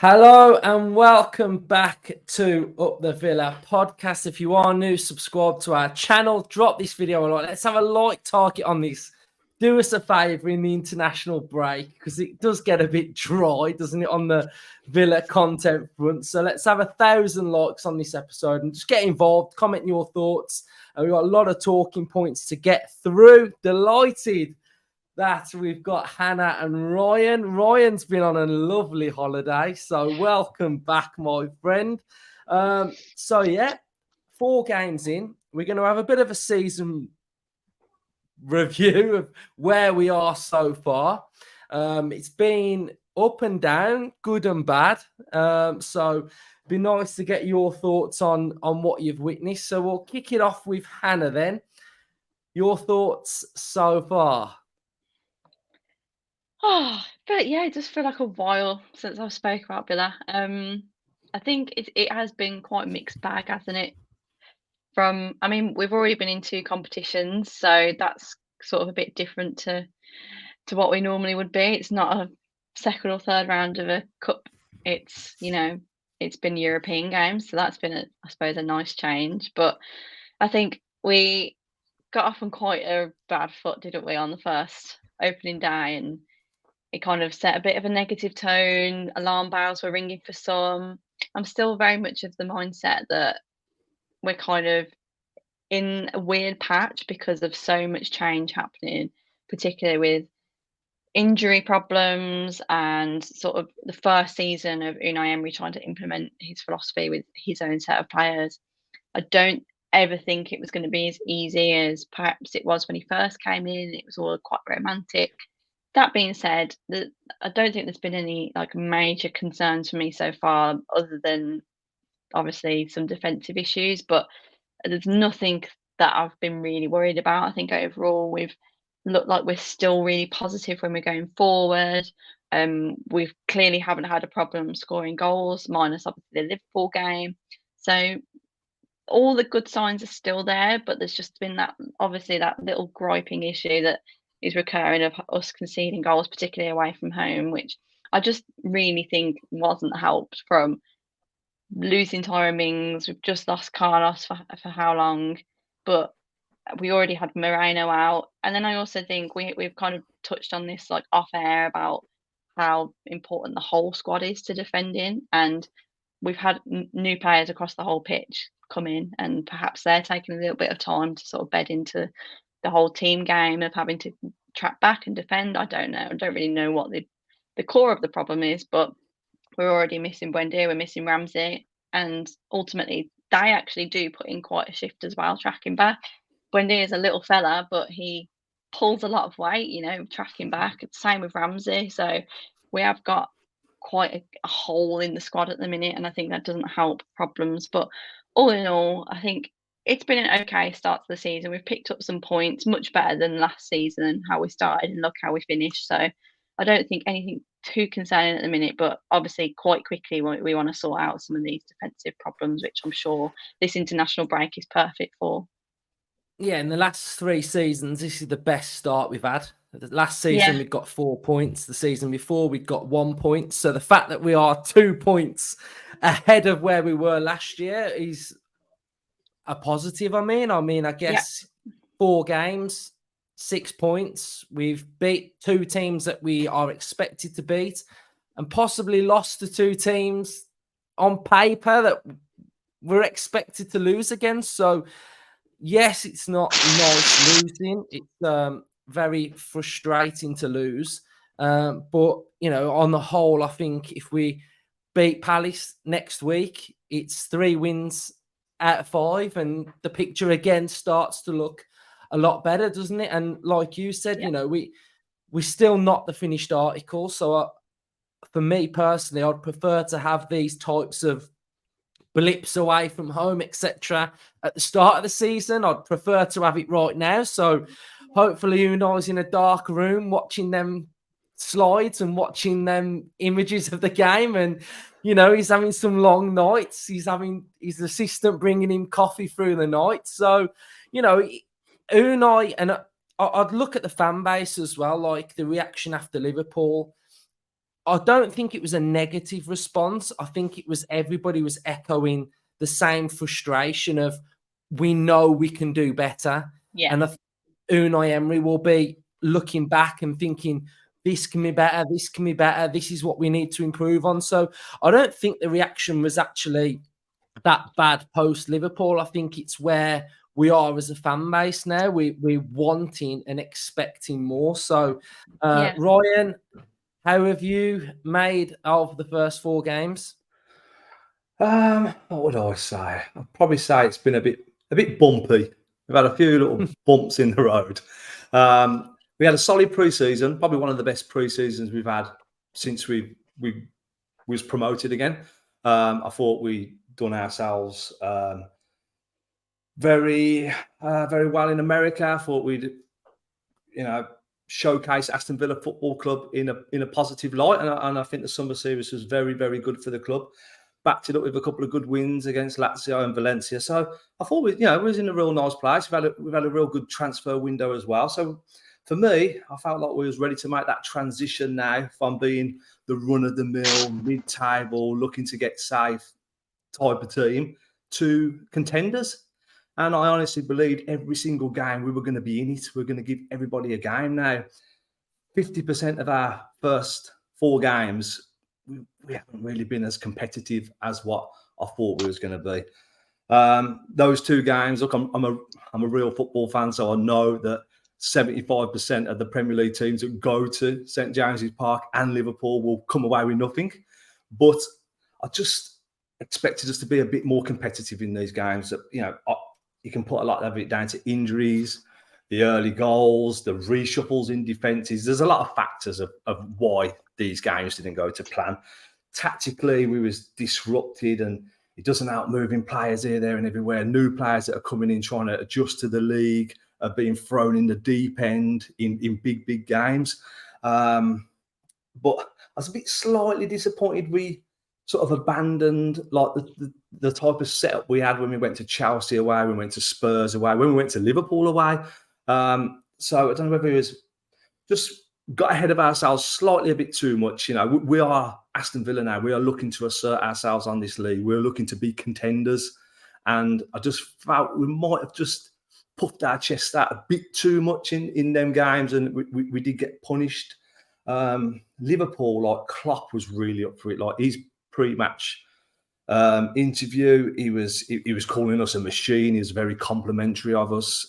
Hello and welcome back to Up the Villa podcast. If you are new, subscribe to our channel. Drop this video a like. Let's have a like target on this. Do us a favour in the international break because it does get a bit dry, doesn't it, on the Villa content front. So let's have 1,000 likes on this episode and just get involved. Comment your thoughts. We've got a lot of talking points to get through. Delighted that we've got Hannah and Ryan. Ryan's been on a lovely holiday, so welcome back, my friend. So yeah, 4 games in. We're going to have a bit of a season review of where we are so far. It's been up and down, good and bad. So it'd be nice to get your thoughts on what you've witnessed. So we'll kick it off with Hannah then. Your thoughts so far? But yeah, it just feel like a while since I've spoke about Villa. I think it has been quite a mixed bag, hasn't it? We've already been in 2 competitions, so that's sort of a bit different to what we normally would be. It's not a second or third round of a cup. It's been European games, so that's been I suppose a nice change. But I think we got off on quite a bad foot, didn't we, on the first opening day, and it kind of set a bit of a negative tone. Alarm bells were ringing for some. I'm still very much of the mindset that we're kind of in a weird patch because of so much change happening, particularly with injury problems and sort of the first season of Unai Emery trying to implement his philosophy with his own set of players. I don't ever think it was going to be as easy as perhaps it was when he first came in. It was all quite romantic. That being said, I don't think there's been any like major concerns for me so far, other than obviously some defensive issues. But there's nothing that I've been really worried about. I think overall we've looked like we're still really positive when we're going forward. We've clearly haven't had a problem scoring goals, minus obviously the Liverpool game. So all the good signs are still there, but there's just been that little griping issue that is recurring of us conceding goals, particularly away from home, which I just really think wasn't helped from losing Tyrone Mings. We've just lost Carlos for how long, but we already had Moreno out. And then I also think we've kind of touched on this like off air about how important the whole squad is to defending, and we've had new players across the whole pitch come in, and perhaps they're taking a little bit of time to sort of bed into the whole team game of having to track back and defend. I don't know. I don't really know what the core of the problem is, but we're already missing Buendia, we're missing Ramsey, and ultimately they actually do put in quite a shift as well, tracking back. Buendia is a little fella, but he pulls a lot of weight, tracking back. It's the same with Ramsey. So we have got quite a hole in the squad at the minute, and I think that doesn't help problems. But all in all, I think it's been an okay start to the season. We've picked up some points, much better than last season and how we started, and look how we finished. So I don't think anything too concerning at the minute, but obviously quite quickly we want to sort out some of these defensive problems, which I'm sure this international break is perfect for. Yeah, in the last 3 seasons, this is the best start we've had. The last season, Yeah, we got 4 points. The season before, we got 1 point. So the fact that we are 2 points ahead of where we were last year is a positive. I yeah, guess 4 games, 6 points. We've beat 2 teams that we are expected to beat, and possibly lost to 2 teams on paper that we're expected to lose against. So yes, it's not nice losing. It's very frustrating to lose. But, on the whole, I think if we beat Palace next week, it's 3 wins out of 5. And the picture again starts to look a lot better, doesn't it? And like you said, yeah, we're still not the finished article. So for me personally, I'd prefer to have these types of blips away from home, etc., at the start of the season. I'd prefer to have it right now. So hopefully Unai's in a dark room watching them slides and watching them images of the game. And, he's having some long nights. He's having his assistant bringing him coffee through the night. So, Unai, and I'd look at the fan base as well, like the reaction after Liverpool. I don't think it was a negative response. I think it was everybody was echoing the same frustration of we know we can do better. Yeah. And I think Unai Emery will be looking back and thinking, this can be better, this can be better, this is what we need to improve on. So I don't think the reaction was actually that bad post Liverpool. I think it's where we are as a fan base now. We're wanting and expecting more. So, Yeah. Ryan, how have you made of the first 4 games? What would I say? I'd probably say it's been a bit bumpy. We've had a few little bumps in the road. We had a solid pre-season, probably one of the best pre-seasons we've had since we was promoted again. I thought we done ourselves very well in America. I thought we'd showcase Aston Villa Football Club in a positive light, and I think the summer series was very, very good for the club. Backed it up with a couple of good wins against Lazio and Valencia. So I thought we was in a real nice place. We've had a real good transfer window as well. So for me, I felt like we was ready to make that transition now from being the run-of-the-mill, mid-table, looking to get safe type of team to contenders. And I honestly believed every single game we were going to be in it. We're going to give everybody a game now. 50% of our first 4 games, we haven't really been as competitive as what I thought we was going to be. Those 2 games, look, I'm a real football fan, so I know that 75% of the Premier League teams that go to St James's Park and Liverpool will come away with nothing. But I just expected us to be a bit more competitive in these games. That you can put a lot of it down to injuries, the early goals, the reshuffles in defences. There's a lot of factors of why these games didn't go to plan. Tactically, we was disrupted, and it doesn't help moving players here, there and everywhere. New players that are coming in trying to adjust to the league are being thrown in the deep end in big games. But I was a bit slightly disappointed we sort of abandoned like the type of setup we had when we went to Chelsea away, when we went to Spurs away, when we went to Liverpool away. So I don't know whether it was just got ahead of ourselves slightly a bit too much. We are Aston Villa now. We are looking to assert ourselves on this league. We're looking to be contenders. And I just felt we might have just puffed our chest out a bit too much in them games, and we did get punished. Liverpool, like Klopp was really up for it. Like his pre-match interview, he was calling us a machine. He was very complimentary of us.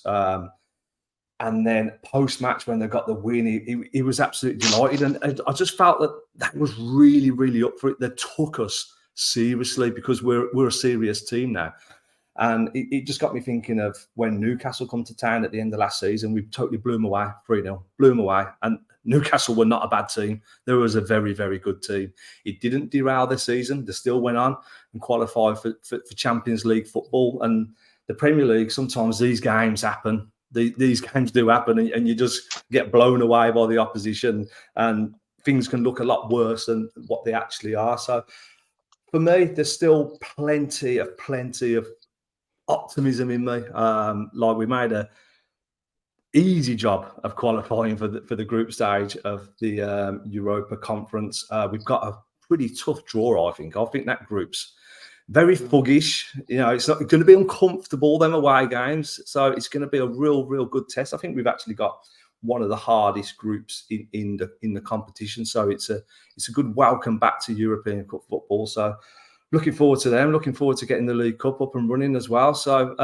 And then post-match, when they got the win, he was absolutely delighted. And I just felt that was really, really up for it. They took us seriously because we're a serious team now. And it just got me thinking of when Newcastle come to town at the end of last season. We totally blew them away, 3-0, blew them away. And Newcastle were not a bad team. They was a very, very good team. It didn't derail their season. They still went on and qualified for Champions League football. And the Premier League, sometimes these games happen. These games do happen, and you just get blown away by the opposition, and things can look a lot worse than what they actually are. So for me, there's still plenty of optimism in me. Like we made a easy job of qualifying for the group stage of the Europa Conference. We've got a pretty tough draw, I think. I think that group's very thuggish. It's not going to be uncomfortable, them away games. So it's going to be a real good test. I think we've actually got one of the hardest groups in the competition. So it's a good welcome back to European Cup football. So looking forward to them. Looking forward to getting the League Cup up and running as well. So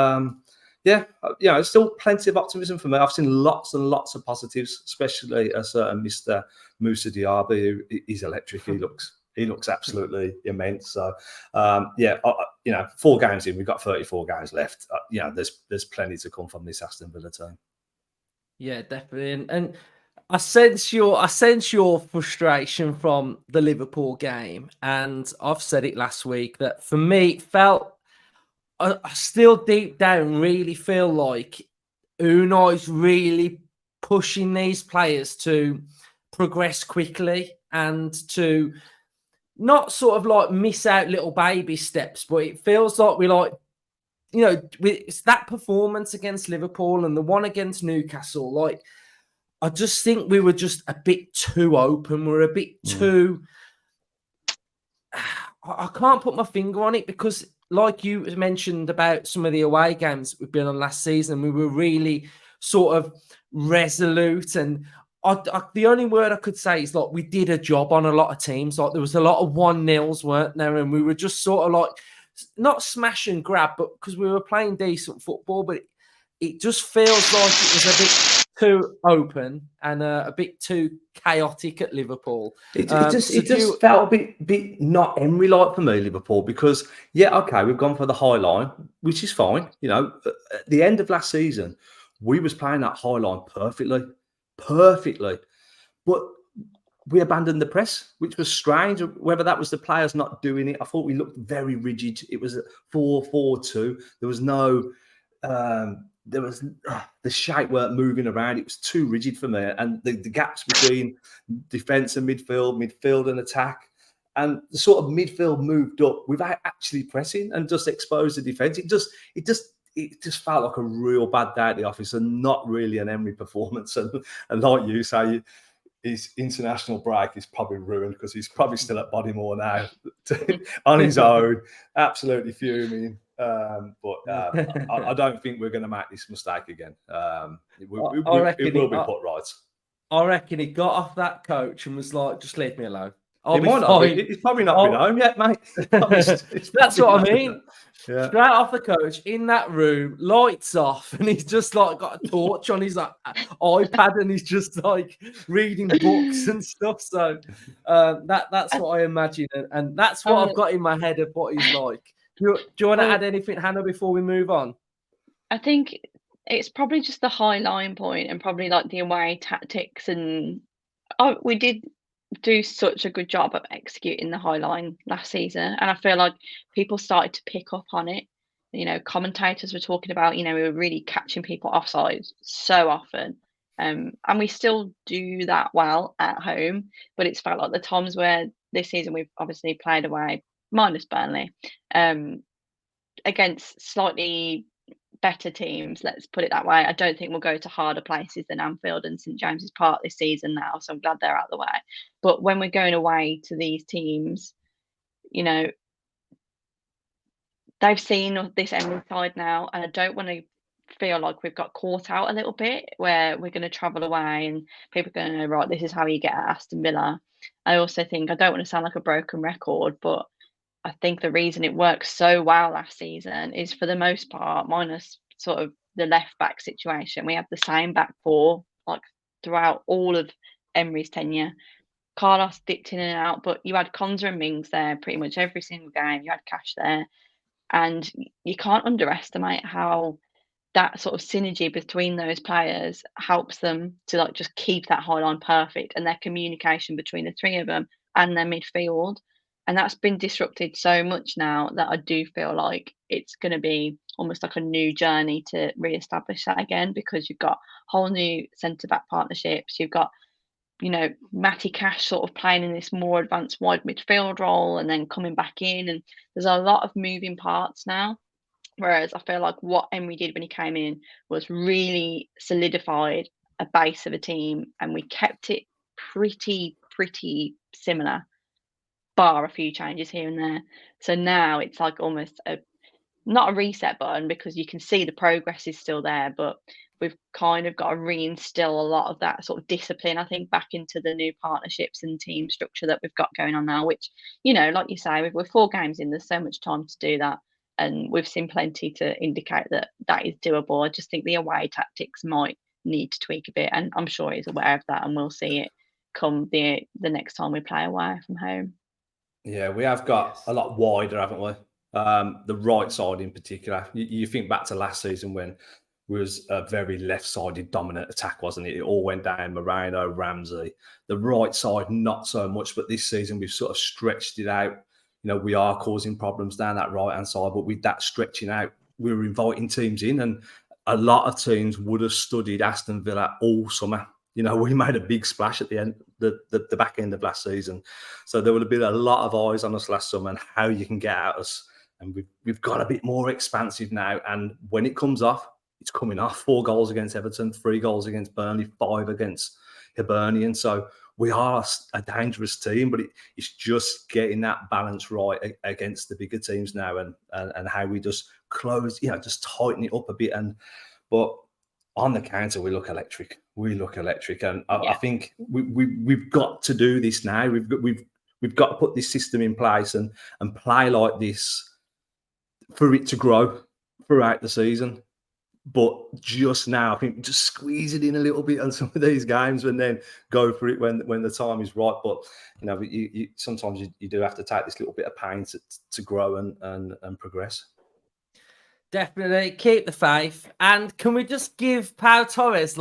there's still plenty of optimism for me. I've seen lots and lots of positives, especially a certain Mr. Moussa Diaby, who is electric. He looks absolutely immense. So, 4 games in, we've got 34 games left. There's plenty to come from this Aston Villa team. Yeah, definitely. And I sense your frustration from the Liverpool game. And I've said it last week that for me, it felt, I still deep down really feel like Unai's really pushing these players to progress quickly and to not sort of like miss out little baby steps, but it feels like it's that performance against Liverpool and the one against Newcastle. Like, I just think we were just a bit too open. We're a bit too I can't put my finger on it because, like you mentioned about some of the away games we've been on last season, we were really sort of resolute. And the only word I could say is like we did a job on a lot of teams. Like there was a lot of 1-0s, weren't there? And we were just sort of like not smash and grab, but because we were playing decent football, but it just feels like it was a bit too open and a bit too chaotic at Liverpool. It just felt a bit not Emery-like for me, Liverpool, because, okay, we've gone for the high line, which is fine. You know, at the end of last season, we was playing that high line perfectly. But we abandoned the press, which was strange. Whether that was the players not doing it, I thought we looked very rigid. It was a 4-4-2. There was no... the shape weren't moving around. It was too rigid for me, and the gaps between defence and midfield and attack, and the sort of midfield moved up without actually pressing and just exposed the defence. It just felt like a real bad day at the office and not really an Emery performance. And like you say, his international break is probably ruined because he's probably still at Bodymore now on his own, absolutely fuming. I don't think we're going to make this mistake again. It will be put right. I reckon he got off that coach and was like, just leave me alone. He's probably not been home yet, mate. That's what I mean. Yeah. Straight off the coach, in that room, lights off, and he's just like got a torch on his iPad, and he's just like reading books and stuff. So that's what I imagine, and that's what I've got in my head of what he's like. Do you want to add anything, Hannah, before we move on? I think it's probably just the high line point and probably like the away tactics, and we did do such a good job of executing the high line last season, and I feel like people started to pick up on it. You know, commentators were talking about, you know, we were really catching people offside so often, and we still do that well at home, but it's felt like the times where this season we've obviously played away, minus Burnley, against slightly better teams, let's put it that way. I don't think we'll go to harder places than Anfield and St James's Park this season now, so I'm glad they're out of the way. But when we're going away to these teams, you know, they've seen this Emery side now, and I don't want to feel like we've got caught out a little bit where we're going to travel away and people are going to know, right, this is how you get at Aston Villa. I also think, I don't want to sound like a broken record, but I think the reason it worked so well last season is, for the most part, minus sort of the left back situation, we had the same back four like throughout all of Emery's tenure. Carlos dipped in and out, but you had Konza and Mings there pretty much every single game. You had Cash there, and you can't underestimate how that sort of synergy between those players helps them to like just keep that high line perfect, and their communication between the three of them and their midfield. And that's been disrupted so much now that I do feel like it's going to be almost like a new journey to re-establish that again, because you've got whole new centre-back partnerships. You've got, you know, Matty Cash sort of playing in this more advanced wide midfield role and then coming back in. And there's a lot of moving parts now. Whereas I feel like what Emery did when he came in was really solidified a base of a team, and we kept it pretty similar, bar a few changes here and there. So now it's like almost not a reset button, because you can see the progress is still there, but we've kind of got to reinstill a lot of that sort of discipline, I think, back into the new partnerships and team structure that we've got going on now, which, you know, like you say, we're 4 games in, there's so much time to do that. And we've seen plenty to indicate that that is doable. I just think the away tactics might need to tweak a bit, and I'm sure he's aware of that, and we'll see it come the next time we play away from home. Yeah, we have got a lot wider, haven't we? The right side in particular. You think back to last season when it was a very left-sided dominant attack, wasn't it? It all went down Moreno, Ramsey. The right side, not so much, but this season we've sort of stretched it out. You know, we are causing problems down that right-hand side, but with that stretching out, we were inviting teams in, and a lot of teams would have studied Aston Villa all summer. You know, we made a big splash at the end, the back end of last season. So there would have been a lot of eyes on us last summer and how you can get at us. And we've got a bit more expansive now. And when it comes off, it's coming off. 4 goals against Everton, 3 goals against Burnley, 5 against Hibernian. So we are a dangerous team, but it's just getting that balance right against the bigger teams now, and how we just close, just tighten it up a bit. But on the counter, we look electric. And I think we've got to do this now. We've got to put this system in place and play like this for it to grow throughout the season. But just now, I think just squeeze it in a little bit on some of these games and then go for it when the time is right. But you sometimes you do have to take this little bit of pain to grow and progress. Definitely keep the faith. And can we just give Pau Torres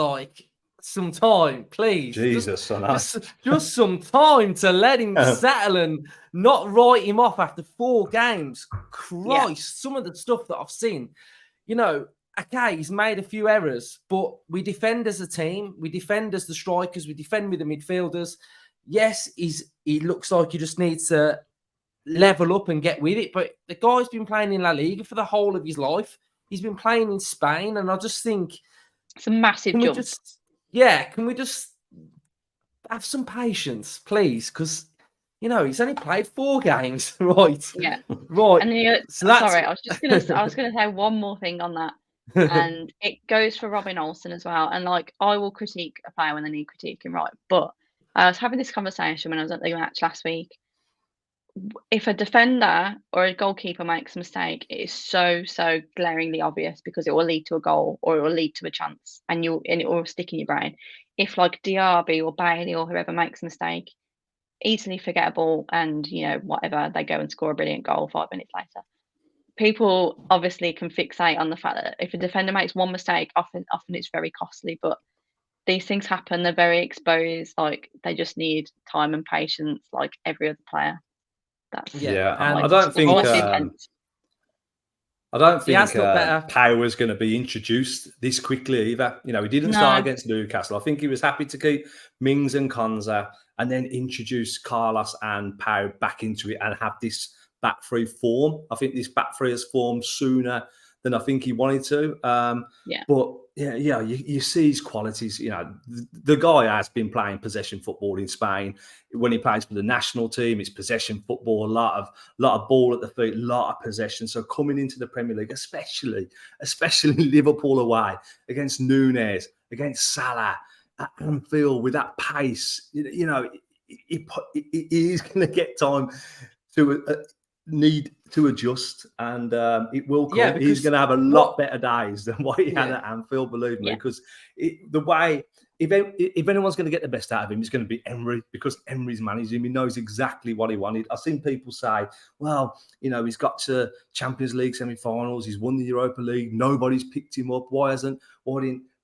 some time, please? Jesus, just some time to let him settle and not write him off after 4 games. Christ, some of the stuff that I've seen, okay, he's made a few errors, but we defend as a team. We defend as the strikers. We defend with the midfielders. Yes, he looks like he just needs to level up and get with it. But the guy's been playing in La Liga for the whole of his life. He's been playing in Spain, and I just think it's a massive jump. Can we just have some patience, please? Because he's only played 4 games, right? Yeah, right. And sorry, I was gonna say one more thing on that. And it goes for Robin Olsen as well. And I will critique a player when they need critiquing, right? But I was having this conversation when I was at the match last week. If a defender or a goalkeeper makes a mistake, it is so glaringly obvious because it will lead to a goal or it will lead to a chance, and it will stick in your brain. If Diaby or Bailey or whoever makes a mistake, easily forgettable, and whatever, they go and score a brilliant goal 5 minutes later. People obviously can fixate on the fact that if a defender makes one mistake, often it's very costly. But these things happen. They're very exposed. They just need time and patience, like every other player. I don't think Pau was going to be introduced this quickly either. He didn't start against Newcastle. I think he was happy to keep Mings and Konza and then introduce Carlos and Pau back into it and have this back three form. I think this back three has formed sooner than I think he wanted to. But you see his qualities. The guy has been playing possession football in Spain. When he plays for the national team, it's possession football, a lot of ball at the feet, a lot of possession. So coming into the Premier League, especially Liverpool away against Núñez, against Salah at Anfield with that pace, he is going to get time to need to adjust, and it will come. He's going to have a lot better days than what he had at Anfield, believe me, because the way, if anyone's going to get the best out of him, it's going to be Emery, because Emery's managed him. He knows exactly what he wanted. I've seen people say, well, he's got to Champions League semi-finals, he's won the Europa League, nobody's picked him up. Why didn't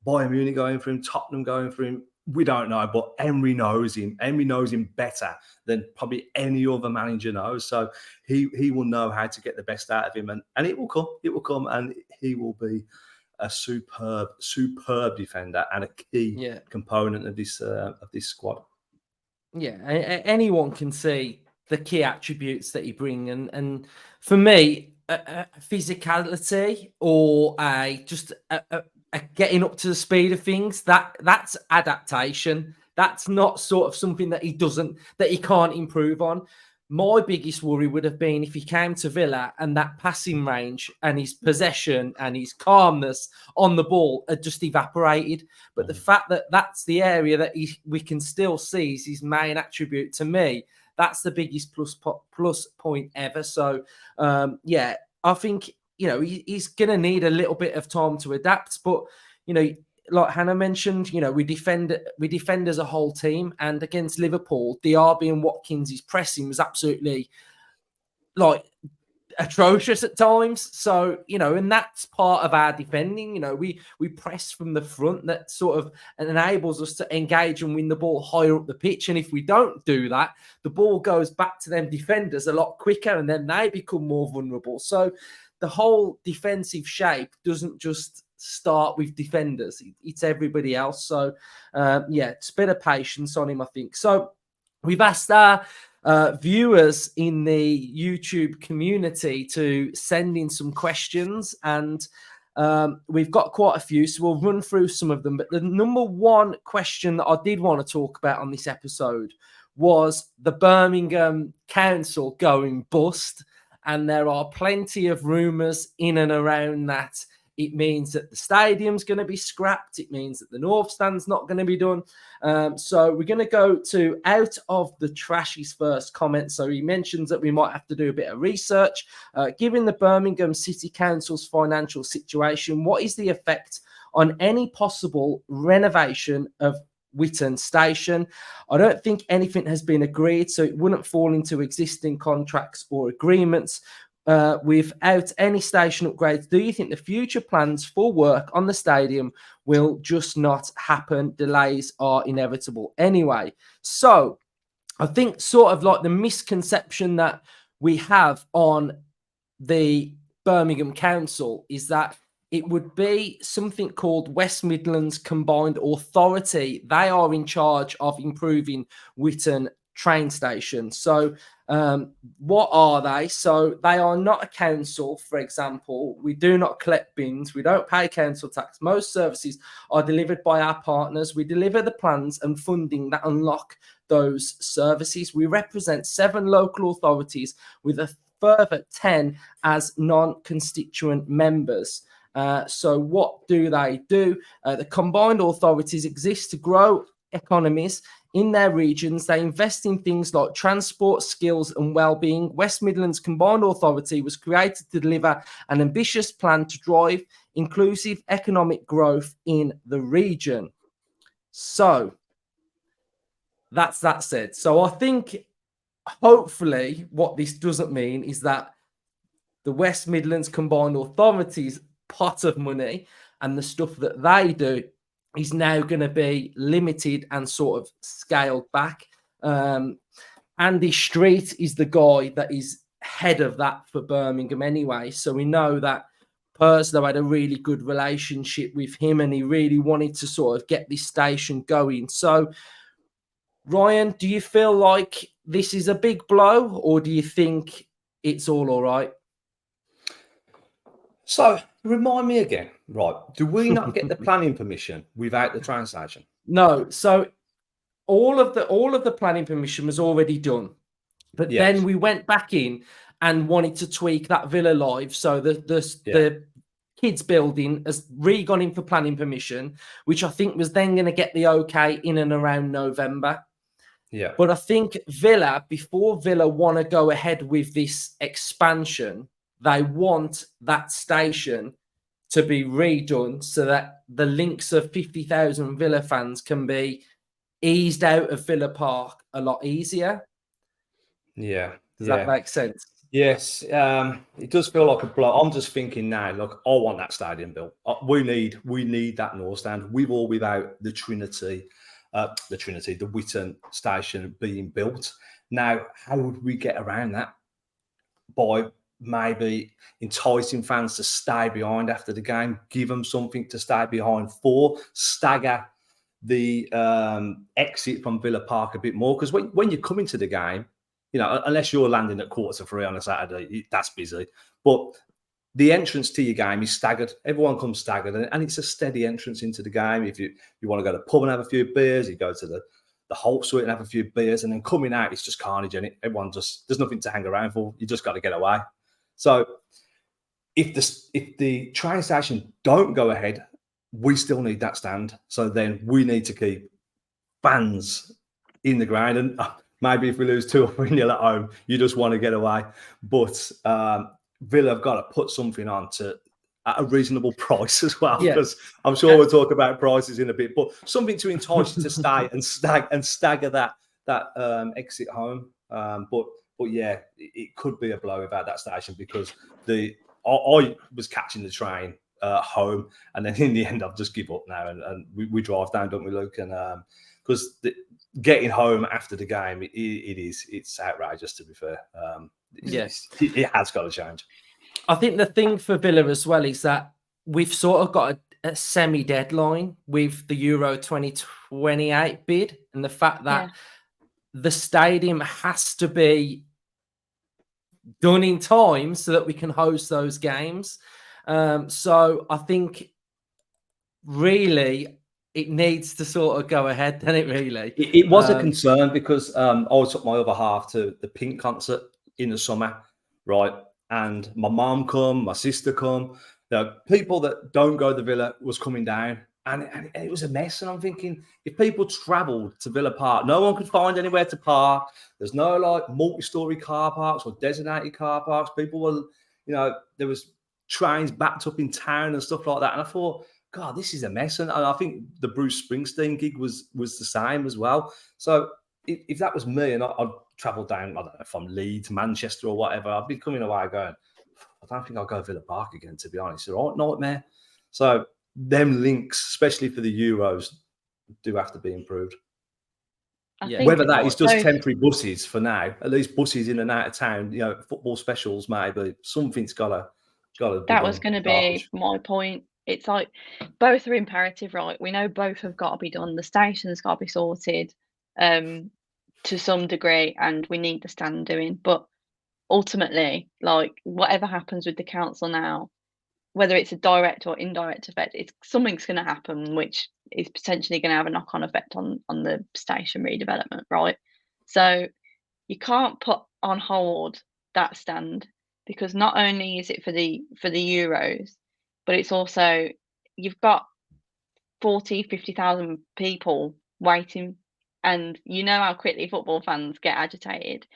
Bayern Munich going for him, Tottenham going for him? We don't know, but Emery knows him. Emery knows him better than probably any other manager knows. So he will know how to get the best out of him, and it will come. It will come, and he will be a superb defender and a key component of this squad. Yeah, anyone can see the key attributes that he brings, and for me, a physicality or just a getting up to the speed of things, that's adaptation. That's not sort of something that he can't improve on. My biggest worry would have been if he came to Villa and that passing range and his possession and his calmness on the ball had just evaporated. But the fact that that's the area that we can still see is his main attribute, to me, that's the biggest plus point ever. So, I think, he's going to need a little bit of time to adapt. But, like Hannah mentioned, we defend as a whole team. And against Liverpool, Diaby and Watkins' pressing was absolutely atrocious at times. So, and that's part of our defending. We press from the front. That sort of enables us to engage and win the ball higher up the pitch. And if we don't do that, the ball goes back to them defenders a lot quicker, and then they become more vulnerable. So the whole defensive shape doesn't just start with defenders. It's everybody else. So, it's a bit of patience on him, I think. So we've asked our viewers in the YouTube community to send in some questions, and We've got quite a few, so we'll run through some of them. But the number one question that I did want to talk about on this episode was the Birmingham Council going bust. And there are plenty of rumours in and around that. It means that the stadium's going to be scrapped. It means that the North Stand's not going to be done. So we're going to go to Out of the Trashy's first comment. So he mentions that we might have to do a bit of research. Given the Birmingham City Council's financial situation, what is the effect on any possible renovation of Whitton Station? I don't think anything has been agreed, so it wouldn't fall into existing contracts or agreements. Without any station upgrades, do you think the future plans for work on the stadium will just not happen? Delays are inevitable anyway. So I think sort of like the misconception that we have on the Birmingham Council is that it would be something called West Midlands Combined Authority. They are in charge of improving Whitton train station. So what are they? So they are not a council, for example. We do not collect bins. We don't pay council tax. Most services are delivered by our partners. We deliver the plans and funding that unlock those services. We represent 7 local authorities with a further 10 as non-constituent members. So what do they do? The combined authorities exist to grow economies in their regions. They invest in things like transport, skills and well-being. West Midlands Combined Authority was created to deliver an ambitious plan to drive inclusive economic growth in the region. So that's that said. So I think hopefully what this doesn't mean is that the West Midlands Combined Authority's pot of money and the stuff that they do is now going to be limited and sort of scaled back. Andy Street is the guy that is head of that for Birmingham anyway. So we know that Purslow had a really good relationship with him and he really wanted to sort of get this station going. So, Ryan, do you feel like this is a big blow or do you think it's all right? So remind me again, right? Do we not get the planning permission without the train station? No. So all of the planning permission was already done, but then we went back in and wanted to tweak that Villa Live. So the kids building has re-gone in for planning permission, which I think was then going to get the okay in and around November. Yeah. But I think Villa, before Villa want to go ahead with this expansion, they want that station to be redone so that the links of 50,000 Villa fans can be eased out of Villa Park a lot easier. Yeah. Does that make sense? Yes. It does feel like a blow. I'm just thinking now, look, I want that stadium built. We need that North Stand with or without the Whitton station being built. Now, how would we get around that? By maybe enticing fans to stay behind after the game, give them something to stay behind for, stagger the exit from Villa Park a bit more. Because when you come into the game, you know, unless you're landing at 2:45 on a Saturday, that's busy. But the entrance to your game is staggered. Everyone comes staggered, and it's a steady entrance into the game. If you want to go to the pub and have a few beers, you go to the Holt Suite and have a few beers, and then coming out, it's just carnage, and everyone there's nothing to hang around for. You just got to get away. So if the train station don't go ahead, we still need that stand. So then we need to keep fans in the ground. And maybe if we lose 2 or 3-0 at home, you just want to get away. But Villa have got to put something on at a reasonable price as well, because I'm sure we'll talk about prices in a bit. But something to entice you to stay and stagger that exit home. But yeah, it could be a blow about that station, because I was catching the train home, and then in the end I've just give up now, and we drive down, don't we, Luke? And because getting home after the game, it's outrageous, to be fair. Yes, it has got to change. I think the thing for Villa as well is that we've sort of got a semi-deadline with the Euro 2028 bid, and the fact that the stadium has to be done in time so that we can host those games. So I think really it needs to sort of go ahead, doesn't it? Really, it was a concern because I took my other half to the Pink concert in the summer, right? And my mum come, my sister come. People that don't go to the Villa was coming down, and it was a mess. And I'm thinking, if people travelled to Villa Park, no one could find anywhere to park. There's no like multi-story car parks or designated car parks. People were, there was trains backed up in town and stuff like that. And I thought, God, this is a mess. And I think the Bruce Springsteen gig was the same as well. So if that was me and I'd travel down, I don't know, from Leeds, Manchester or whatever, I'd be coming away going, I don't think I'll go Villa Park again, to be honest. It's a right nightmare. So them links, especially for the Euros, do have to be improved. Whether that is just temporary buses for now, at least buses in and out of town, football specials maybe, something's gotta be that was going to be my point. It's like both are imperative, right? We know both have got to be done. The station's got to be sorted to some degree, and we need the stand doing. But ultimately, like whatever happens with the council now, whether it's a direct or indirect effect, something's going to happen, which is potentially going to have a knock-on effect on the station redevelopment, right? So you can't put on hold that stand, because not only is it for the Euros, but it's also, you've got 50,000 people waiting, and you know how quickly football fans get agitated.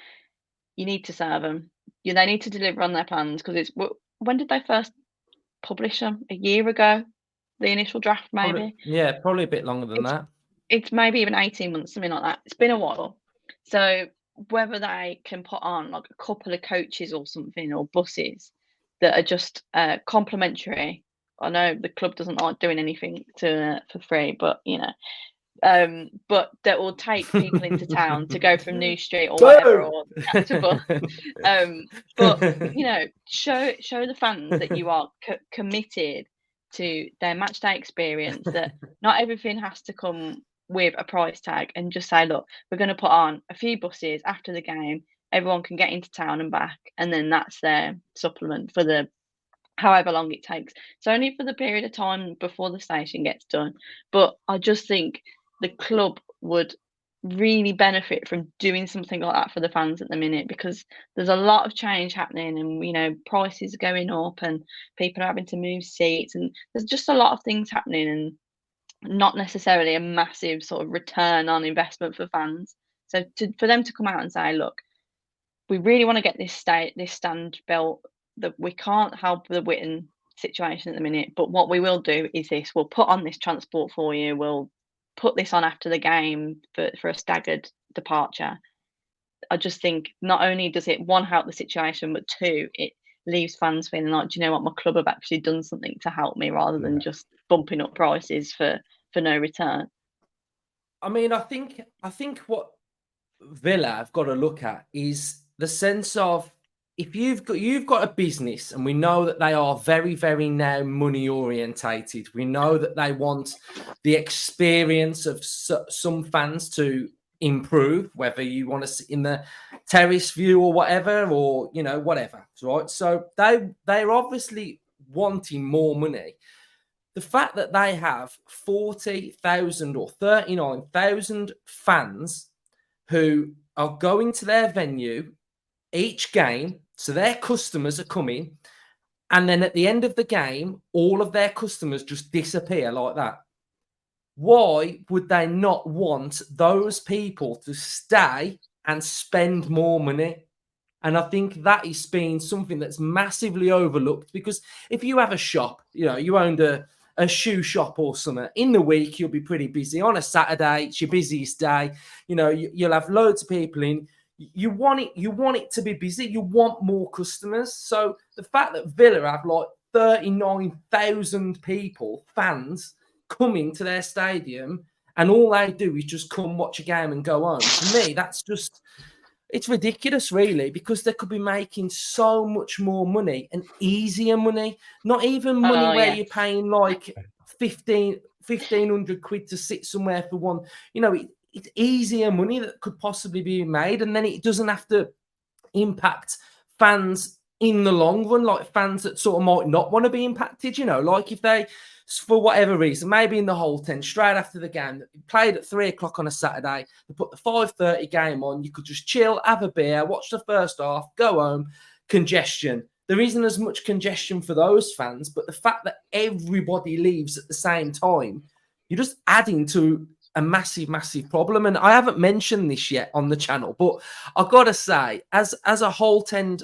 You need to serve them. They need to deliver on their plans, because when did they first publish them? A year ago, the initial draft, maybe. Probably a bit longer than that. It's maybe even 18 months, something like that. It's been a while. So whether they can put on like a couple of coaches or something, or buses that are just complimentary. I know the club doesn't like doing anything for free, but but that will take people into town to go from New Street or whatever, or to bus. But show the fans that you are committed to their match day experience, that not everything has to come with a price tag, and just say, look, we're going to put on a few buses after the game, everyone can get into town and back, and then that's their supplement for the however long it takes. So only for the period of time before the station gets done. But I just think the club would really benefit from doing something like that for the fans at the minute, because there's a lot of change happening, and prices are going up, and people are having to move seats, and there's just a lot of things happening, and not necessarily a massive sort of return on investment for fans. So for them to come out and say, look, we really want to get this stand built, that we can't help the Witten situation at the minute, but what we will do is this: we'll put on this transport for you, we'll put this on after the game for a staggered departure. I just think not only does it, one, help the situation, but two, it leaves fans feeling like, do you know what, my club have actually done something to help me, rather than just bumping up prices for no return. I mean, I think what Villa have got to look at is the sense of, if you've got a business, and we know that they are very, very now money orientated. We know that they want the experience of some fans to improve, whether you want to sit in the terrace view or whatever, or whatever, right? So they're obviously wanting more money. The fact that they have 40,000 or 39,000 fans who are going to their venue each game, so their customers are coming, and then at the end of the game, all of their customers just disappear like that. Why would they not want those people to stay and spend more money? And I think that is being something that's massively overlooked, because if you have a shop, you owned a shoe shop or something, in the week you'll be pretty busy. On a Saturday, it's your busiest day. You'll have loads of people in. You want it to be busy. You want more customers. So the fact that Villa have like 39,000 people, fans, coming to their stadium, and all they do is just come watch a game and go home, for me, it's ridiculous, really, because they could be making so much more money, and easier money, not even money where you're paying like 1,500 quid to sit somewhere for one. It's easier money that could possibly be made, and then it doesn't have to impact fans in the long run, like fans that sort of might not want to be impacted, you know, like if they, for whatever reason, maybe in the whole 10, straight after the game, played at 3 o'clock on a Saturday, they put the 5:30 game on, you could just chill, have a beer, watch the first half, go home, congestion. There isn't as much congestion for those fans, but the fact that everybody leaves at the same time, you're just adding to a massive, massive problem. And I haven't mentioned this yet on the channel, but I've got to say, as a whole 10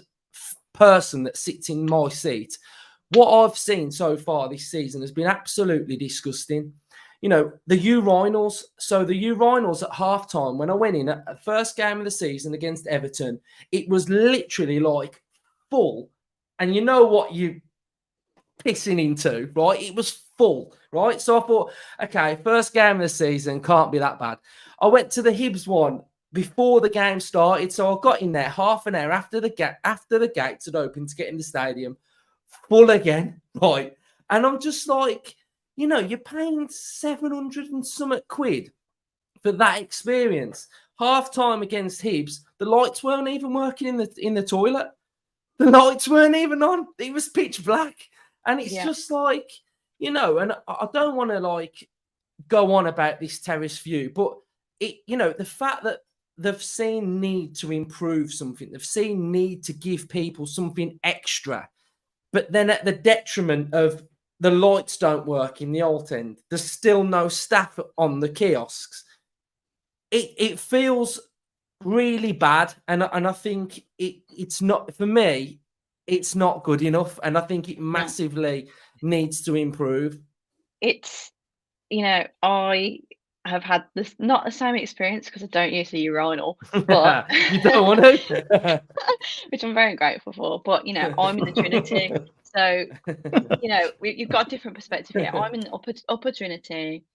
person that sits in my seat, what I've seen so far this season has been absolutely disgusting. You know, the urinals. So the urinals at halftime, when I went in at the first game of the season against Everton, it was literally like full. And you know what you pissing into, right? It was full, right? So I thought, okay, first game of the season can't be that bad. I went to the Hibs one before the game started, so I got in there half an hour after the gates had opened to get in the stadium, full again, right? And I'm just like, you know, you're paying 700 and something quid for that experience. Half time against Hibs, the lights weren't even working in the toilet. The lights weren't even on. It was pitch black. And it's just like, you know, and I don't want to like go on about this terrace view, but it, you know, the fact that they've seen need to improve something, they've seen need to give people something extra, but then at the detriment of the lights don't work in the alt end, there's still no staff on the kiosks. It feels really bad, and I think it's not, for me, it's not good enough, and I think it massively needs to improve. It's, you know, I have had this not the same experience because I don't use the urinal, but You don't want to, which I'm very grateful for. But you know, I'm in the Trinity, so you know, you've got a different perspective here. I'm in the upper Trinity.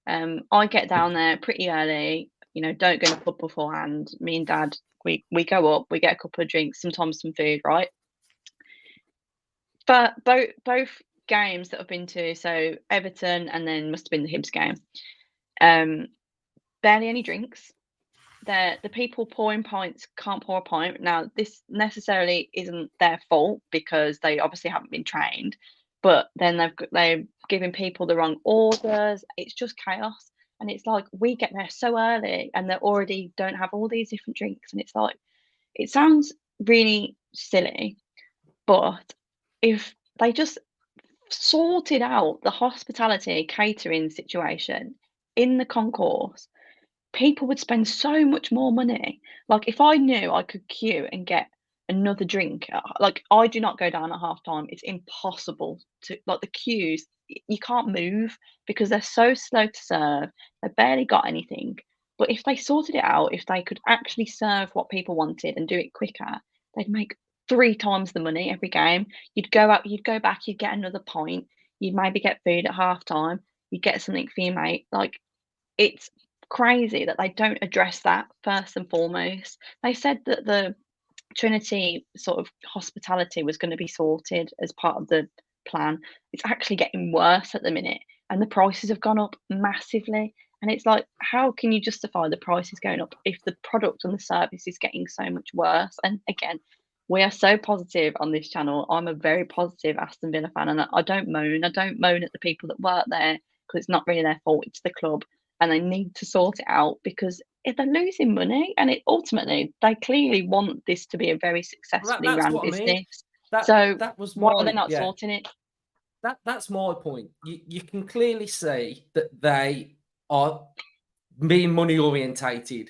I get down there pretty early. You know, don't go to the pub beforehand. Me and Dad, we go up, we get a couple of drinks, sometimes some food, right? But both games that I've been to, so Everton and then must have been the Hibs game, barely any drinks. The people pouring pints can't pour a pint. Now, this necessarily isn't their fault because they obviously haven't been trained, but then they're giving people the wrong orders. It's just chaos. And it's like we get there so early and they already don't have all these different drinks. And it's like, it sounds really silly, but if they just sorted out the hospitality catering situation in the concourse, people would spend so much more money. Like if I knew I could queue and get another drink, like I do not go down at half time. It's impossible to, like, the queues, you can't move because they're so slow to serve. They barely got anything. But if they sorted it out, if they could actually serve what people wanted and do it quicker, they'd make 3 times the money every game. You'd go out, you'd go back, you'd get another pint, you'd maybe get food at half time, you'd get something for your mate. Like, it's crazy that they don't address that first and foremost. They said that the Trinity sort of hospitality was going to be sorted as part of the plan. It's actually getting worse at the minute, and the prices have gone up massively. And it's like, how can you justify the prices going up if the product and the service is getting so much worse? And again, we are so positive on this channel. I'm a very positive Aston Villa fan, and I don't moan. I don't moan at the people that work there because it's not really their fault. It's the club, and they need to sort it out because if they're losing money, and it ultimately they clearly want this to be a very successfully run business. I mean. That was why are they not sorting it? That's my point. You can clearly see that they are being money orientated,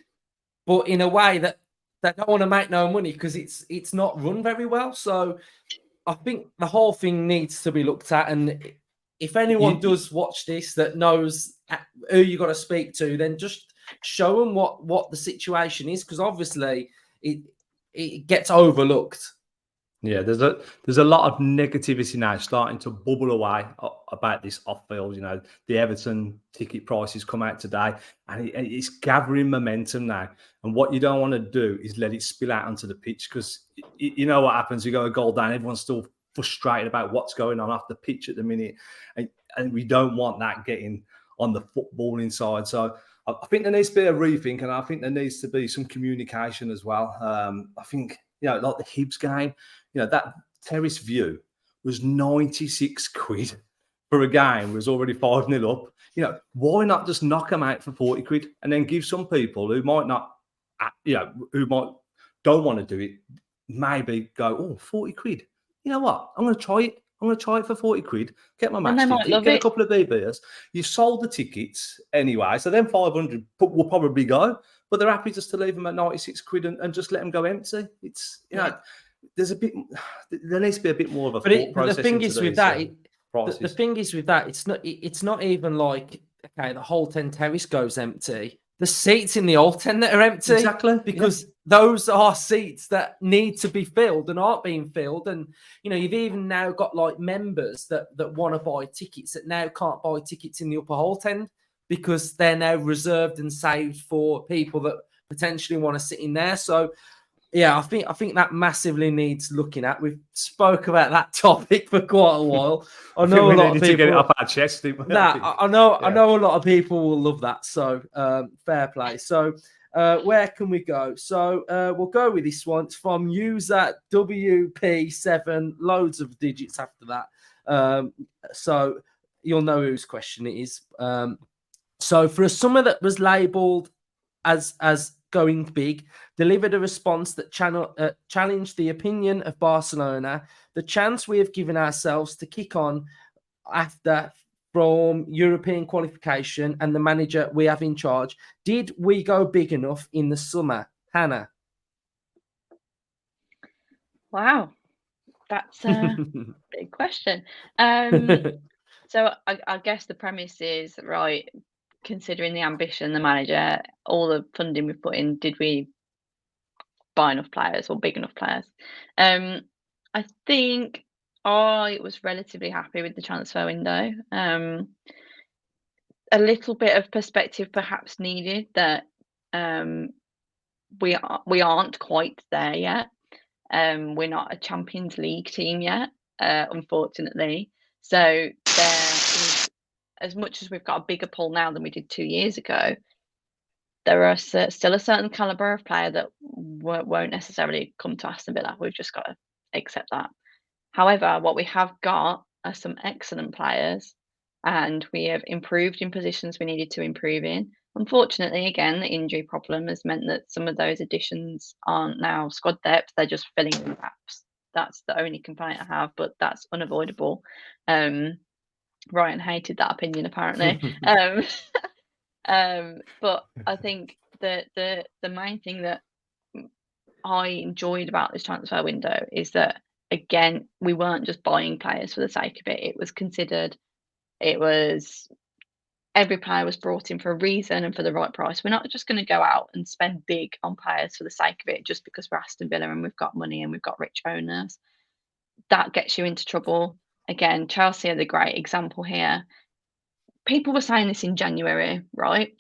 but in a way that they don't want to make no money because it's not run very well. So I think the whole thing needs to be looked at, and if anyone does watch this that knows who you got to speak to, then just show them what the situation is, because obviously it gets overlooked. Yeah, there's a lot of negativity now starting to bubble away about this off field. You know, the Everton ticket prices come out today, and it's gathering momentum now. And what you don't want to do is let it spill out onto the pitch, because you know what happens. You go a goal down, everyone's still frustrated about what's going on off the pitch at the minute, and we don't want that getting on the footballing side. So I think there needs to be a rethink, and I think there needs to be some communication as well. I think, like the Hibs game, that terrace view was 96 quid for a game was already 5-0 up. Why not just knock them out for 40 quid and then give some people who might not, don't want to do it, maybe go, 40 quid. You know what? I'm going to try it. I'm going to try it for 40 quid, get my match ticket, get a couple of BBs. You've sold the tickets anyway, so then 500 will probably go, but they're happy just to leave them at 96 quid and just let them go empty. It's, there's a bit, there needs to be a bit more of a thought process. The thing is with that, the thing is with that, it's not even like, okay, the whole 10 terrace goes empty. The seats in the old 10 that are empty. Exactly. Because those are seats that need to be filled and aren't being filled. And, you've even now got like members that want to buy tickets that now can't buy tickets in the upper Holt end because they're now reserved and saved for people that potentially want to sit in there. So, yeah, I think that massively needs looking at. We've spoke about that topic for quite a while. I know a lot of people to get it off our chest. I know a lot of people will love that. So fair play. So where can we go? So we'll go with this one. It's from user WP7. Loads of digits after that. So you'll know whose question it is. So for a summer that was labelled as going big, delivered a response that challenged the opinion of Barcelona, the chance we have given ourselves to kick on after from European qualification and the manager we have in charge. Did we go big enough in the summer? Hannah? Wow, that's a big question. So I guess the premise is, right, considering the ambition, the manager, all the funding we've put in, did we buy enough players or big enough players? I think I was relatively happy with the transfer window. A little bit of perspective perhaps needed that we aren't quite there yet. We're not a Champions League team yet, unfortunately. So there is, as much as we've got a bigger pool now than we did 2 years ago, there are still a certain calibre of player that won't necessarily come to Aston Villa. We've just got to accept that. However, what we have got are some excellent players, and we have improved in positions we needed to improve in. Unfortunately, again, the injury problem has meant that some of those additions aren't now squad depth. They're just filling in gaps. That's the only complaint I have, but that's unavoidable. Ryan hated that opinion, apparently. But I think the main thing that I enjoyed about this transfer window is that, again, we weren't just buying players for the sake of it. It was considered. It was every player was brought in for a reason and for the right price. We're not just going to go out and spend big on players for the sake of it just because we're Aston Villa and we've got money and we've got rich owners. That gets you into trouble. Again, Chelsea are the great example here. People were saying this in January, right?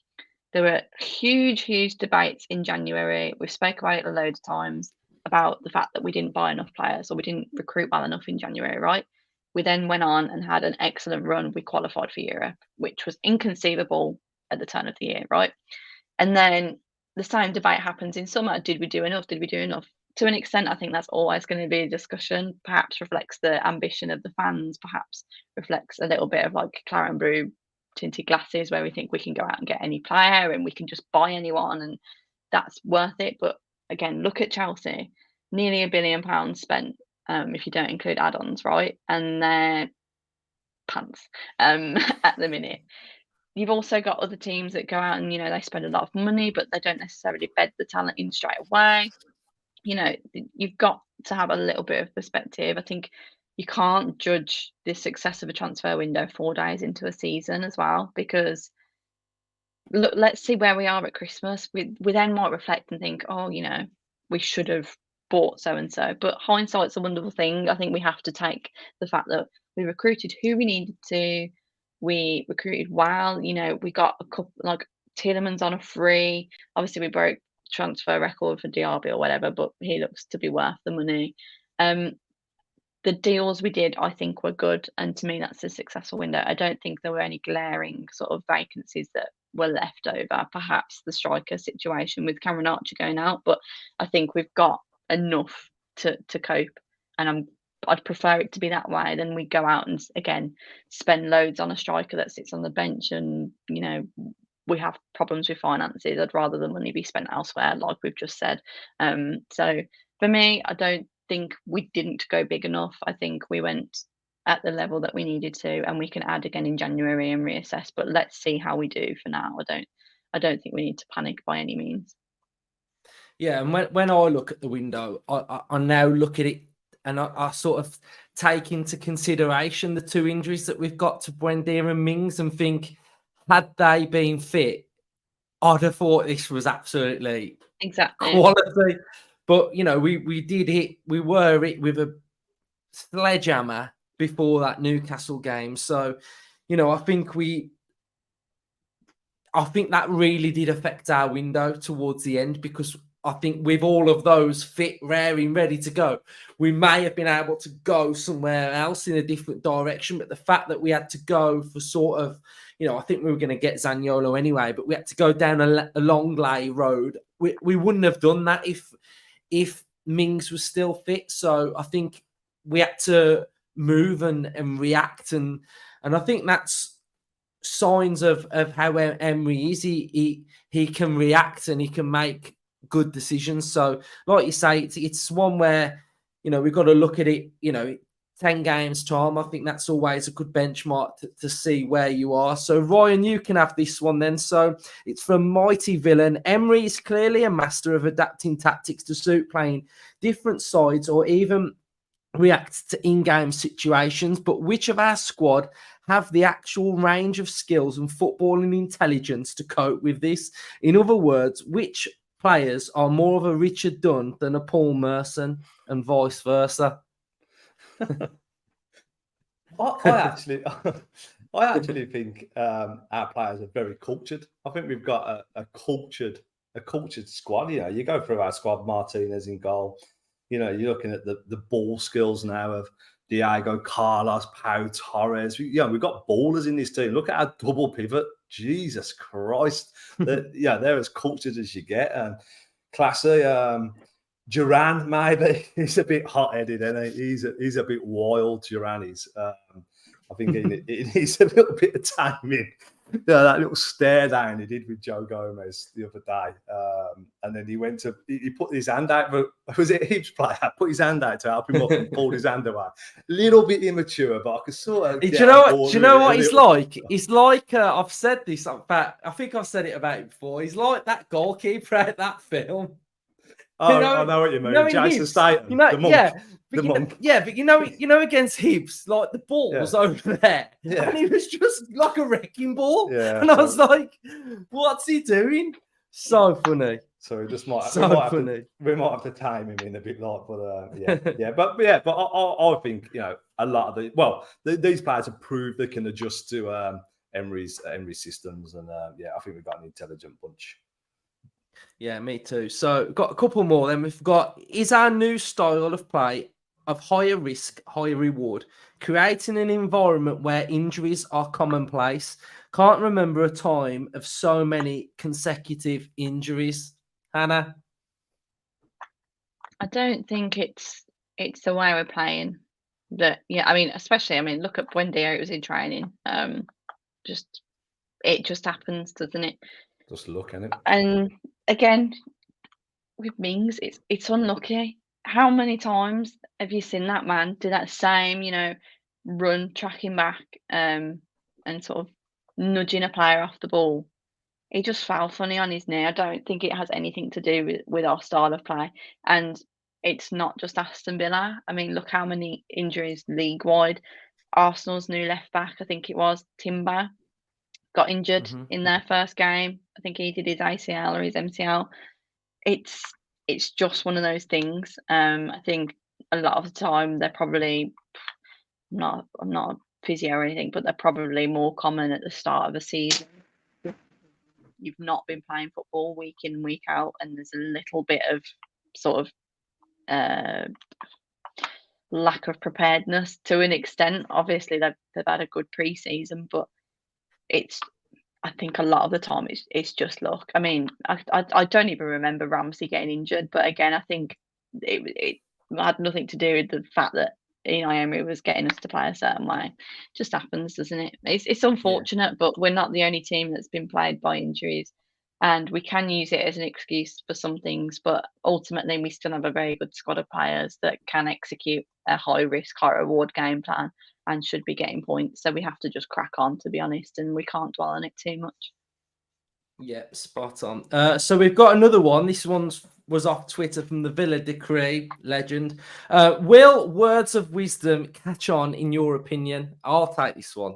There were huge debates in January. We've spoken about it a load of times about the fact that we didn't buy enough players or we didn't recruit well enough in January, right? We then went on and had an excellent run. We qualified for Europe, which was inconceivable at the turn of the year, right? And then the same debate happens in summer. Did we do enough? Did we do enough? To an extent, I think that's always going to be a discussion. Perhaps reflects the ambition of the fans. Perhaps reflects a little bit of like claret and brew tinted glasses where we think we can go out and get any player and we can just buy anyone and that's worth it. But again, look at Chelsea, nearly £1 billion spent if you don't include add-ons, right? And they're pants at the minute. You've also got other teams that go out and, they spend a lot of money, but they don't necessarily bed the talent in straight away. You've got to have a little bit of perspective. I think you can't judge the success of a transfer window 4 days into a season as well, because look, let's see where we are at Christmas. We then might reflect and think, we should have bought so and so. But hindsight's a wonderful thing. I think we have to take the fact that we recruited who we needed to. We recruited well. We got a couple, like Tielemans on a free. Obviously, we broke transfer record for Diaby or whatever, but he looks to be worth the money. The deals we did, I think, were good, and to me, that's a successful window. I don't think there were any glaring sort of vacancies that were left over. Perhaps the striker situation with Cameron Archer going out, but I think we've got enough to cope. And I'd prefer it to be that way than we go out and again spend loads on a striker that sits on the bench and we have problems with finances. I'd rather the money be spent elsewhere, like we've just said. So for me, I don't think we didn't go big enough. I think we went at the level that we needed to, and we can add again in January and reassess. But let's see how we do for now. I don't think we need to panic by any means. Yeah, and when I look at the window, I now look at it and I sort of take into consideration the 2 injuries that we've got to Buendia and Mings and think, had they been fit, I'd have thought this was absolutely quality. But, we were hit with a sledgehammer before that Newcastle game. So, I think that really did affect our window towards the end, because I think with all of those fit, raring, ready to go, we may have been able to go somewhere else in a different direction. But the fact that we had to go for sort of, I think we were going to get Zaniolo anyway, but we had to go down a long lay road. We wouldn't have done that if Mings was still fit. So I think we had to move and react. And I think that's signs of how Emery is. He can react and he can make good decisions. So like you say, it's one where we've got to look at it 10 games time. I think that's always a good benchmark to see where you are. So Ryan, you can have this one then. So it's from Mighty Villain. Emery is clearly a master of adapting tactics to suit playing different sides or even react to in-game situations, but which of our squad have the actual range of skills and footballing intelligence to cope with this? In other words, which players are more of a Richard Dunn than a Paul Merson, and vice versa? I actually think our players are very cultured. I think we've got a cultured squad. You go through our squad, Martinez in goal. You're looking at the ball skills now of Diego, Carlos, Pau Torres. We've got ballers in this team. Look at our double pivot. Jesus Christ. They're as cultured as you get. And classy. Duran, maybe. He's a bit hot-headed, isn't he? He's a bit wild, Duran is. I think he needs a little bit of timing. That little stare down he did with Joe Gomez the other day. And then he put his hand out. Was it a Hibs player? Put his hand out to help him up and pulled his hand away. Little bit immature, but I could sort of. Do you know what he's like? He's like, I've said this about, I think I've said it about him before. He's like that goalkeeper out that film. Oh, I know what you mean. Jason Statham, the monk. But against Hibs, like the ball was over there, and he was just like a wrecking ball. Yeah, and I was like, "What's he doing?" So funny. So we just might have to time him in a bit, like, but I think a lot of these players have proved they can adjust to Emery's systems, and I think we've got an intelligent bunch. Yeah, me too. So got a couple more. Then we've got, is our new style of play of higher risk, higher reward, creating an environment where injuries are commonplace. Can't remember a time of so many consecutive injuries. Hannah? I don't think it's the way we're playing. Especially, look at Buendia, it was in training. It just happens, doesn't it? Just look at it. And again, with Mings, it's unlucky. How many times have you seen that man do that same, run, tracking back, and sort of nudging a player off the ball? He just fell funny on his knee. I don't think it has anything to do with our style of play. And it's not just Aston Villa. Look how many injuries league-wide. Arsenal's new left-back, I think it was, Timber, got injured in their first game. I think he did his ACL or his MCL. It's just one of those things. I think a lot of the time they're probably I'm not a physio or anything, but they're probably more common at the start of a season. You've not been playing football week in, week out, and there's a little bit of sort of lack of preparedness to an extent. Obviously, they've had a good pre-season, but I think a lot of the time it's just luck. I don't even remember Ramsey getting injured, but again, I think had nothing to do with the fact that Unai Emery was getting us to play a certain way. Just happens, doesn't it? It's unfortunate, but we're not the only team that's been plagued by injuries, and we can use it as an excuse for some things. But ultimately, we still have a very good squad of players that can execute a high risk, high reward game plan and should be getting points. So we have to just crack on, to be honest, and we can't dwell on it too much. Yeah, spot on. So we've got another one. This was off Twitter from the Villa Decree legend. Will words of wisdom catch on, in your opinion? I'll take this one.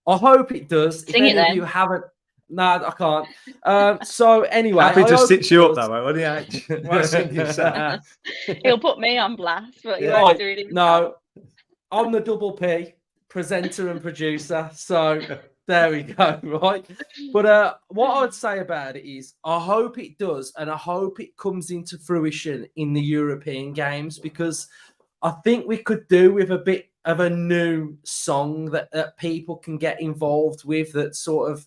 I hope it does. Sing if it any of then. you haven't, no, I can't. So anyway, Happy I to hope stitch it you up does. that way, won't you, H? Why sing yourself? He'll put me on blast, but he Yeah. won't do it himself. No, I'm the double P, presenter and producer. So there we go, right? But what I would say about it is I hope it does, and I hope it comes into fruition in the European games, because I think we could do with a bit of a new song that people can get involved with, that sort of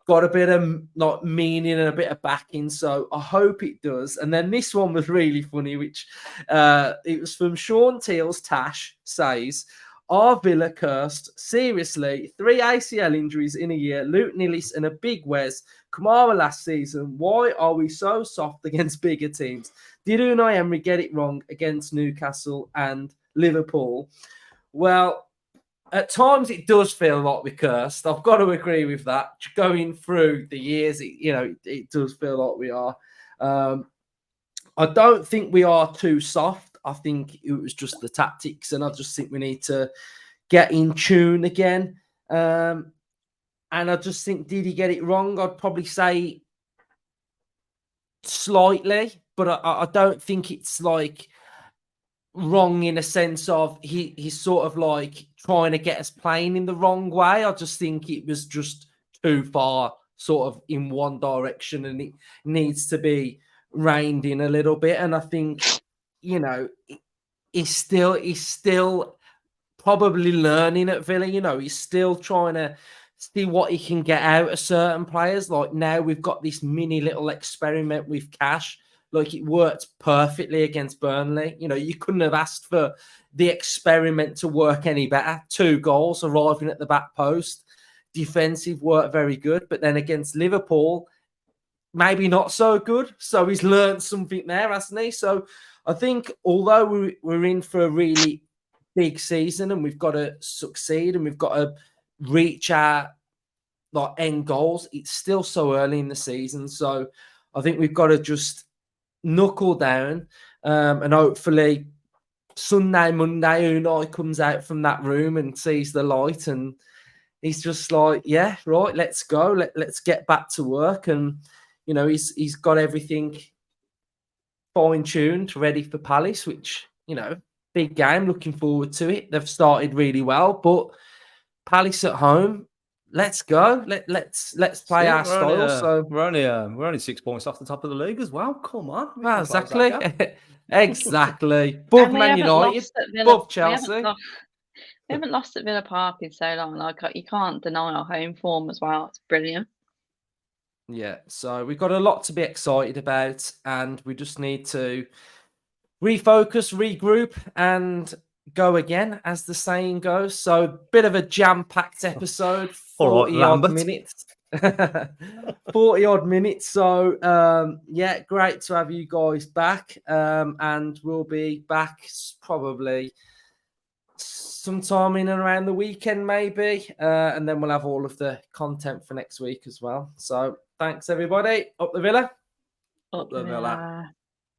got a bit of like meaning and a bit of backing. So I hope it does. And then this one was really funny, which it was from Sean Teals. Tash says, "Are Villa cursed? Seriously, 3 ACL injuries in a year, Luke Nillis and a big Wes, Kamara last season. Why are we so soft against bigger teams? Did Unai Emery get it wrong against Newcastle and Liverpool?" Well, at times it does feel like we're cursed. I've got to agree with that. Going through the years, it does feel like we are. I don't think we are too soft. I think it was just the tactics, and I just think we need to get in tune again. And I just think, did he get it wrong? I'd probably say slightly, but I don't think it's like wrong in a sense of he's sort of like trying to get us playing in the wrong way. I just think it was just too far sort of in one direction, and it needs to be reined in a little bit. And I think, he's still probably learning at Villa. He's still trying to see what he can get out of certain players. Like now we've got this mini little experiment with Cash. Like it worked perfectly against Burnley. You couldn't have asked for the experiment to work any better. 2 goals arriving at the back post. Defensive work very good. But then against Liverpool, maybe not so good. So he's learned something there, hasn't he? So I think although we're in for a really big season and we've got to succeed and we've got to reach our end goals, it's still so early in the season. So I think we've got to just knuckle down, and hopefully Sunday, Monday, Unai comes out from that room and sees the light, and he's just like, yeah, right, let's go, let's get back to work. And he's got everything fine-tuned, ready for Palace, which big game, looking forward to it. They've started really well, but Palace at home, let's go. Let's play our style. We're only 6 points off the top of the league as well. Come on. Well, exactly. Exactly. Above Man United, above Chelsea. We haven't lost at Villa Park in so long. Like, you can't deny our home form as well. It's brilliant. Yeah, so we've got a lot to be excited about, and we just need to refocus, regroup, and go again, as the saying goes. So, bit of a jam-packed episode, 40 odd minutes. 40 odd minutes. So, yeah, great to have you guys back. And we'll be back probably sometime in and around the weekend, maybe. And then we'll have all of the content for next week as well. So, thanks, everybody. Up the Villa. Up the Villa.